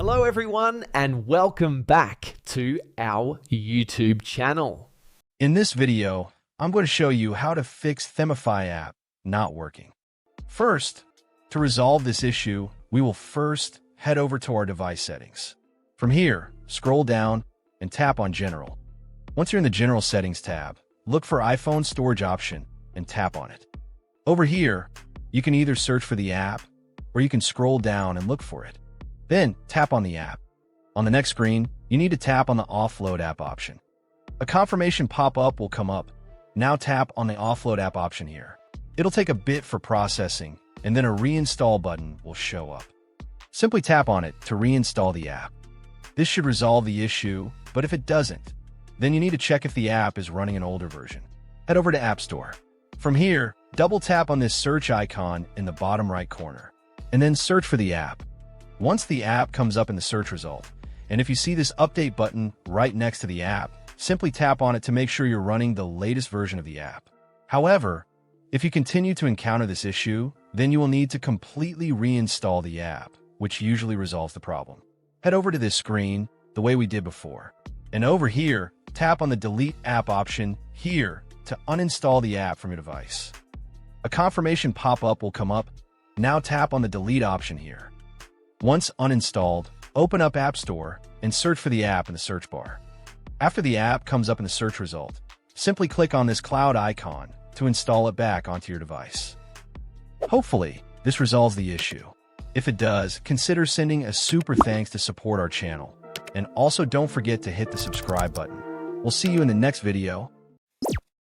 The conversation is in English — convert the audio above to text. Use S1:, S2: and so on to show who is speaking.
S1: Hello everyone and welcome back to our YouTube channel.
S2: In this video, I'm going to show you how to fix Themify app not working. First, to resolve this issue, we will first head over to our device settings. From here, scroll down and tap on General. Once you're in the General Settings tab, look for iPhone Storage option and tap on it. Over here, you can either search for the app or you can scroll down and look for it. Then tap on the app. On the next screen, you need to tap on the Offload app option. A confirmation pop-up will come up. Now tap on the Offload app option here. It'll take a bit for processing, and then a reinstall button will show up. Simply tap on it to reinstall the app. This should resolve the issue, but if it doesn't, then you need to check if the app is running an older version. Head over to App Store. From here, double tap on this search icon in the bottom right corner, and then search for the app. Once the app comes up in the search result, and if you see this update button right next to the app, simply tap on it to make sure you're running the latest version of the app. However, if you continue to encounter this issue, then you will need to completely reinstall the app, which usually resolves the problem. Head over to this screen the way we did before, and over here, tap on the Delete App option here to uninstall the app from your device. A confirmation pop-up will come up. Now tap on the Delete option here. Once uninstalled, open up App Store and search for the app in the search bar. After the app comes up in the search result, simply click on this cloud icon to install it back onto your device. Hopefully, this resolves the issue. If it does, consider sending a super thanks to support our channel. And also don't forget to hit the subscribe button. We'll see you in the next video.